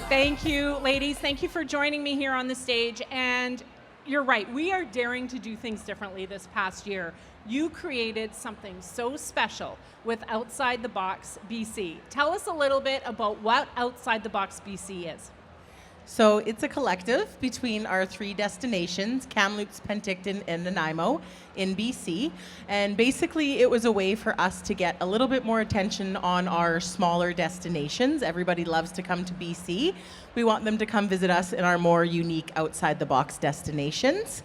Thank you, ladies. Thank you for joining me here on the stage. And you're right, we are daring to do things differently this past year. You created something so special with Outside the Box BC. Tell us a little bit about what Outside the Box BC is. So it's a collective between our three destinations, Kamloops, Penticton, and Nanaimo in BC. And basically it was a way for us to get a little bit more attention on our smaller destinations. Everybody loves to come to BC. We want them to come visit us in our more unique outside the box destinations.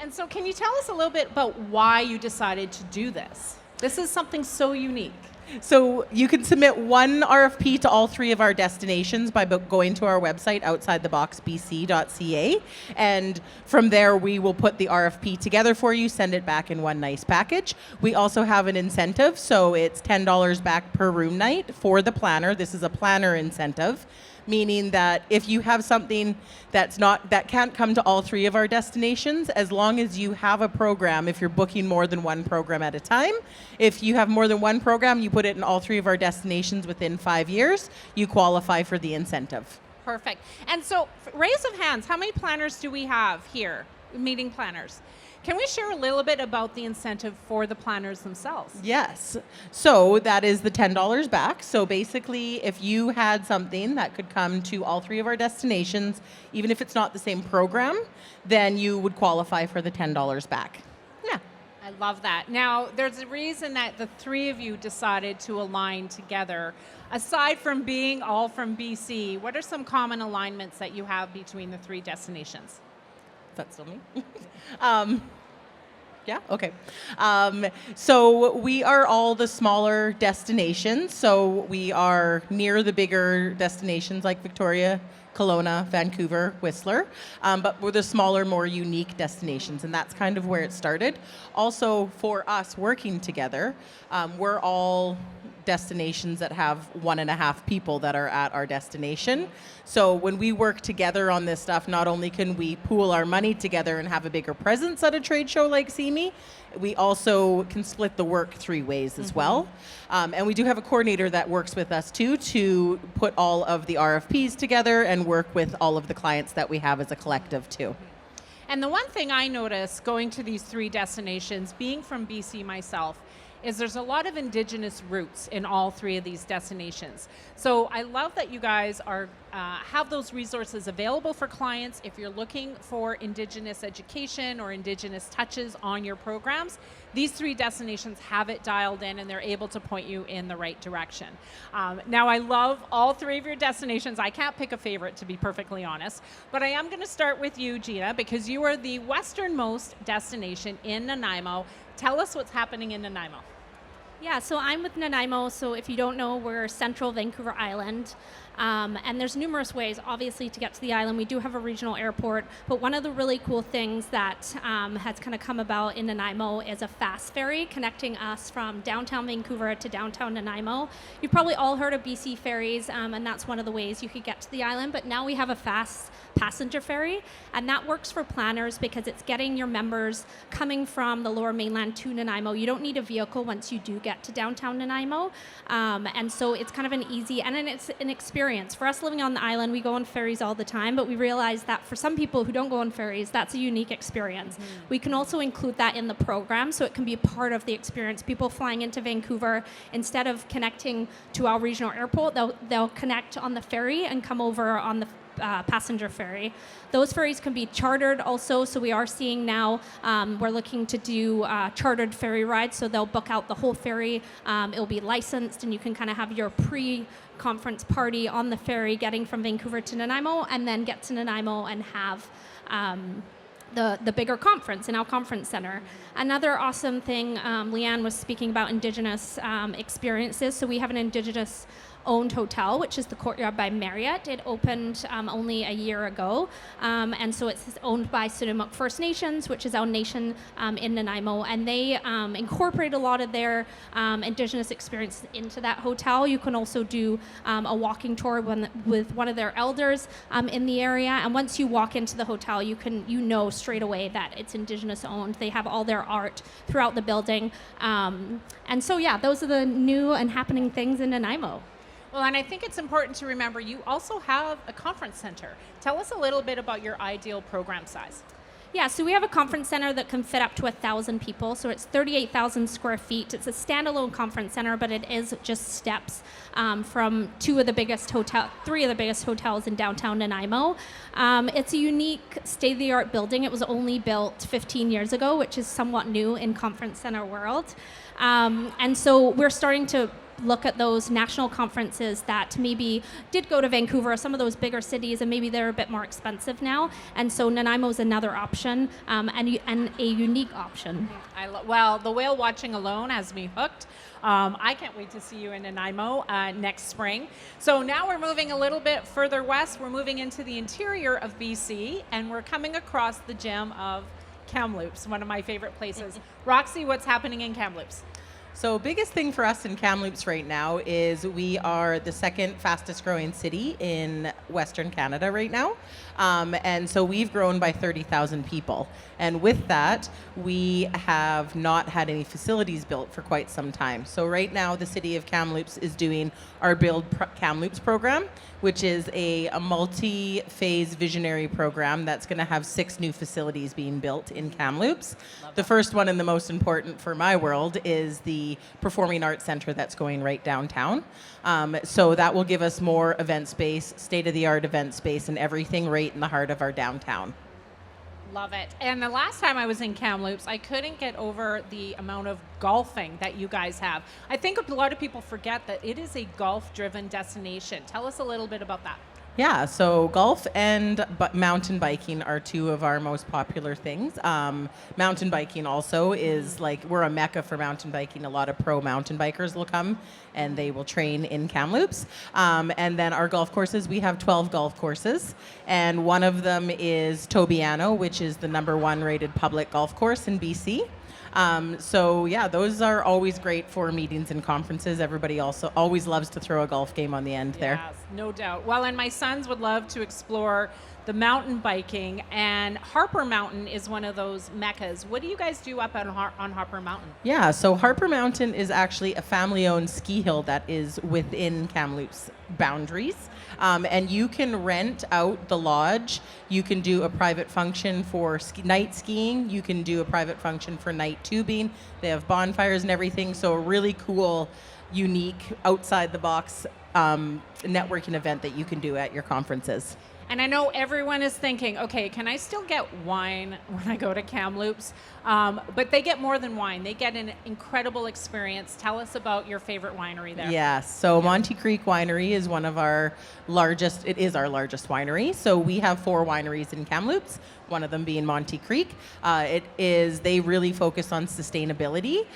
And so can you tell us a little bit about why you decided to do this? This is something so unique. So you can submit one RFP to all three of our destinations by going to our website, outsidetheboxbc.ca. And from there, we will put the RFP together for you, send it back in one nice package. We also have an incentive, so it's $10 back per room night for the planner. This is a planner incentive, meaning that if you have something that can't come to all three of our destinations, as long as you have a program, if you're booking more than one program at a time, if you have more than one program, you put it in all three of our destinations within 5 years, you qualify for the incentive. Perfect. And so, raise of hands, how many planners do we have here, meeting planners? Can we share a little bit about the incentive for the planners themselves? Yes. So that is the $10 back. So basically, if you had something that could come to all three of our destinations, even if it's not the same program, then you would qualify for the $10 back. Yeah. I love that. Now, there's a reason that the three of you decided to align together. Aside from being all from BC, what are some common alignments that you have between the three destinations? That's still me. Yeah, okay. So we are all the smaller destinations. So we are near the bigger destinations like Victoria, Kelowna, Vancouver, Whistler, but we're the smaller, more unique destinations, and that's kind of where it started. Also, for us working together, we're all destinations that have 1.5 people that are at our destination. So when we work together on this stuff, not only can we pool our money together and have a bigger presence at a trade show like CME, we also can split the work 3 ways as well. And we do have a coordinator that works with us too to put all of the RFPs together and work with all of the clients that we have as a collective too. And the one thing I noticed going to these 3 destinations, being from BC myself, is there's a lot of Indigenous roots in all 3 of these destinations. So I love that you guys are have those resources available for clients. If you're looking for Indigenous education or Indigenous touches on your programs, these 3 destinations have it dialed in and they're able to point you in the right direction. Now I love all 3 of your destinations. I can't pick a favorite, to be perfectly honest, but I am gonna start with you, Gina, because you are the westernmost destination in Nanaimo. Tell us what's happening in Nanaimo. Yeah, so I'm with Nanaimo. So if you don't know, we're central Vancouver Island. And there's numerous ways, obviously, to get to the island. We do have a regional airport, but one of the really cool things that has kind of come about in Nanaimo is a fast ferry connecting us from downtown Vancouver to downtown Nanaimo. You've probably all heard of BC ferries, and that's one of the ways you could get to the island, but now we have a fast passenger ferry, and that works for planners because it's getting your members coming from the lower mainland to Nanaimo. You don't need a vehicle once you do get to downtown Nanaimo, and so it's kind of an easy, and then it's an experience. For us living on the island, we go on ferries all the time, but we realize that for some people who don't go on ferries, that's a unique experience. We can also include that in the program, so it can be a part of the experience. People flying into Vancouver, instead of connecting to our regional airport, they'll connect on the ferry and come over on the passenger ferry. Those ferries can be chartered also, so we are seeing now, we're looking to do chartered ferry rides, so they'll book out the whole ferry. It'll be licensed, and you can kind of have your pre-conference party on the ferry getting from Vancouver to Nanaimo, and then get to Nanaimo and have the bigger conference in our conference center. Another awesome thing, Leanne was speaking about Indigenous experiences, so we have an Indigenous owned hotel, which is the Courtyard by Marriott. It opened only a year ago, and so it's owned by Sununjuk First Nations, which is our nation in Nanaimo, and they incorporate a lot of their Indigenous experiences into that hotel. You can also do a walking tour with one of their elders in the area, and once you walk into the hotel, you know straight away that it's Indigenous owned. They have all their art throughout the building, and so yeah, those are the new and happening things in Nanaimo. Well, and I think it's important to remember you also have a conference center. Tell us a little bit about your ideal program size. Yeah, so we have a conference center that can fit up to 1,000 people. So it's 38,000 square feet. It's a standalone conference center, but it is just steps from three of the biggest hotels in downtown Nanaimo. It's a unique state-of-the-art building. It was only built 15 years ago, which is somewhat new in conference center world. And so we're starting to look at those national conferences that maybe did go to Vancouver or some of those bigger cities, and maybe they're a bit more expensive now. And so Nanaimo is another option, and a unique option. Well, the whale watching alone has me hooked. I can't wait to see you in Nanaimo next spring. So now we're moving a little bit further west. We're moving into the interior of BC, and we're coming across the gem of Kamloops, one of my favorite places. Roxy, what's happening in Kamloops? So biggest thing for us in Kamloops right now is we are the second fastest growing city in Western Canada right now. And so we've grown by 30,000 people. And with that, we have not had any facilities built for quite some time. So right now, the city of Kamloops is doing our Kamloops program, which is a multi-phase visionary program that's going to have 6 new facilities being built in Kamloops. The first one, and the most important for my world, is the Performing Arts Center that's going right downtown. So that will give us more event space, state-of-the-art event space, and everything right in the heart of our downtown. Love it. And the last time I was in Kamloops, I couldn't get over the amount of golfing that you guys have. I think a lot of people forget that it is a golf-driven destination. Tell us a little bit about that. Yeah, so golf and mountain biking are 2 of our most popular things. Mountain biking also is like, we're a mecca for mountain biking. A lot of pro mountain bikers will come and they will train in Kamloops. And then our golf courses, we have 12 golf courses. And one of them is Tobiano, which is the #1 rated public golf course in BC. So yeah, those are always great for meetings and conferences. Everybody also always loves to throw a golf game on the end there. Yes, no doubt. Well, and my sons would love to explore the mountain biking, and Harper Mountain is one of those meccas. What do you guys do up on Harper Mountain? Yeah, so Harper Mountain is actually a family-owned ski hill that is within Kamloops boundaries. And you can rent out the lodge. You can do a private function for night skiing. You can do a private function for night tubing. They have bonfires and everything. So a really cool, unique, outside-the-box networking event that you can do at your conferences. And I know everyone is thinking, okay, can I still get wine when I go to Kamloops? But they get more than wine. They get an incredible experience. Tell us about your favorite winery there. Yes, so Monte Creek Winery is one of our largest, it is our largest winery. So we have 4 wineries in Kamloops, one of them being Monte Creek. They really focus on sustainability.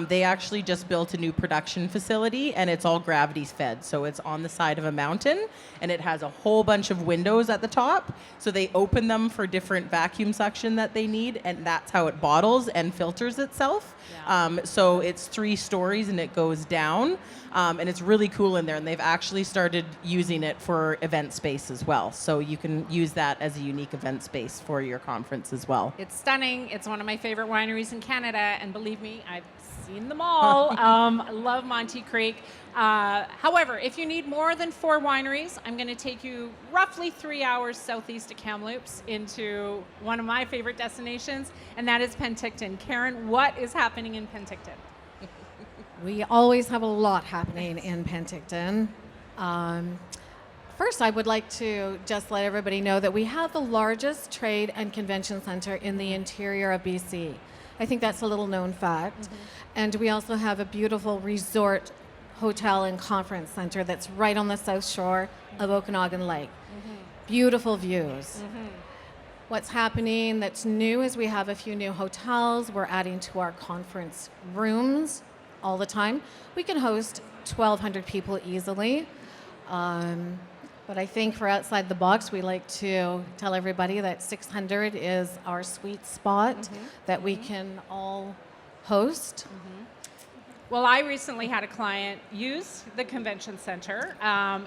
They actually just built a new production facility, and it's all gravity fed. So it's on the side of a mountain, and it has a whole bunch of windows at the top. So they open them for different vacuum suction that they need, and that's how it bottles and filters itself. Yeah. So it's 3 stories, and it goes down, and it's really cool in there. And they've actually started using it for event space as well. So you can use that as a unique event space for your conference as well. It's stunning. It's one of my favorite wineries in Canada, and believe me, I've seen them all. I love Monte Creek. However, if you need more than 4 wineries, I'm going to take you roughly 3 hours southeast of Kamloops into one of my favorite destinations, and that is Penticton. Karen, what is happening in Penticton? We always have a lot happening in Penticton. First, I would like to just let everybody know that we have the largest trade and convention center in the interior of BC. I think that's a little known fact. Mm-hmm. And we also have a beautiful resort hotel and conference center that's right on the south shore of Okanagan Lake. Mm-hmm. Beautiful views. Mm-hmm. What's happening that's new is we have a few new hotels. We're adding to our conference rooms all the time. We can host 1,200 people easily. But I think for outside the box, we like to tell everybody that 600 is our sweet spot that we can all host. Well, I recently had a client use the convention center.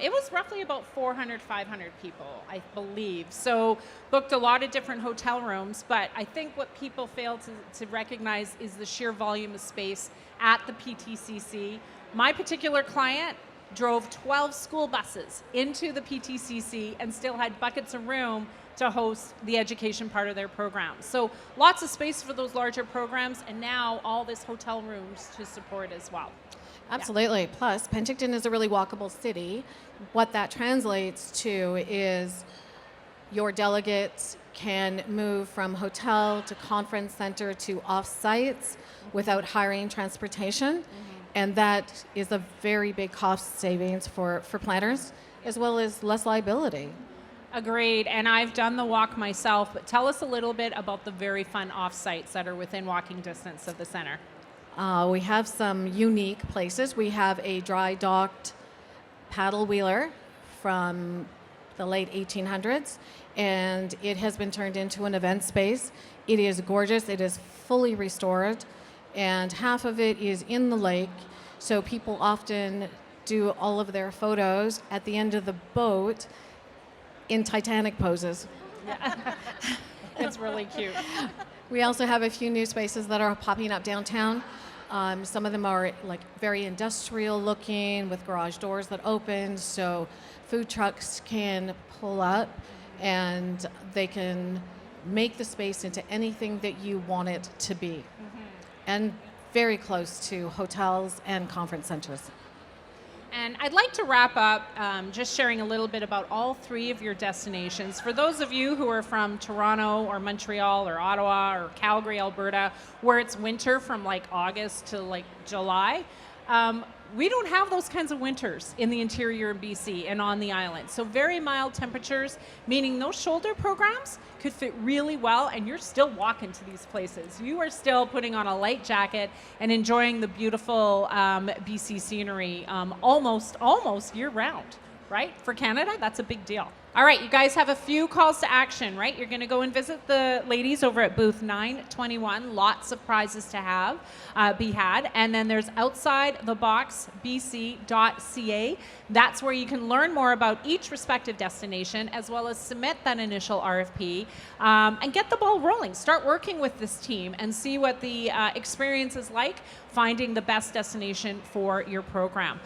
It was roughly about 400, 500 people, I believe. So booked a lot of different hotel rooms, but I think what people fail to recognize is the sheer volume of space at the PTCC. My particular client drove 12 school buses into the PTCC and still had buckets of room to host the education part of their program. So lots of space for those larger programs, and now all this hotel rooms to support as well. Absolutely. Plus, Penticton is a really walkable city. What that translates to is your delegates can move from hotel to conference center to off-sites without hiring transportation. And that is a very big cost savings for planners, as well as less liability. Agreed, and I've done the walk myself, but tell us a little bit about the very fun off-sites that are within walking distance of the center. We have some unique places. We have a dry docked paddle wheeler from the late 1800s, and it has been turned into an event space. It is gorgeous. It is fully restored, and half of it is in the lake, so people often do all of their photos at the end of the boat in Titanic poses. It's really cute. We also have a few new spaces that are popping up downtown. Some of them are like very industrial looking with garage doors that open, so food trucks can pull up and they can make the space into anything that you want it to be. And very close to hotels and conference centers. And I'd like to wrap up just sharing a little bit about all three of your destinations. For those of you who are from Toronto or Montreal or Ottawa or Calgary, Alberta, where it's winter from like August to like July, we don't have those kinds of winters in the interior of BC and on the island. So very mild temperatures, meaning those shoulder programs could fit really well, and you're still walking to these places. You are still putting on a light jacket and enjoying the beautiful BC scenery almost year round, right? For Canada, that's a big deal. All right, you guys have a few calls to action, right? You're going to go and visit the ladies over at booth 921. Lots of prizes to be had. And then there's outsidetheboxbc.ca. That's where you can learn more about each respective destination, as well as submit that initial RFP and get the ball rolling. Start working with this team and see what the experience is like finding the best destination for your program.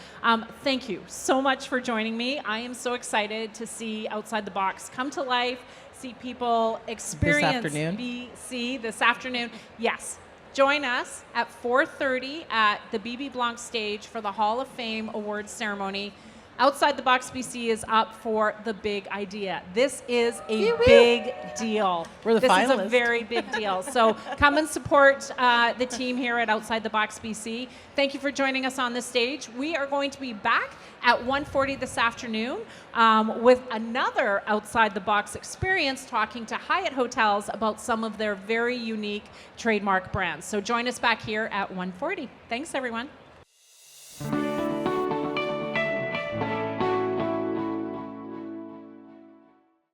Thank you so much for joining me. I am so excited to see Outside the Box come to life, see people experience BC this afternoon. Yes, join us at 4:30 at the BB Blanc stage for the Hall of Fame Awards ceremony. Outside the Box BC is up for the big idea. This is a big deal. We're the finalists. This is a very big deal. So come and support the team here at Outside the Box BC. Thank you for joining us on this stage. We are going to be back at 1:40 this afternoon with another Outside the Box experience, talking to Hyatt Hotels about some of their very unique trademark brands. So join us back here at 1:40. Thanks, everyone.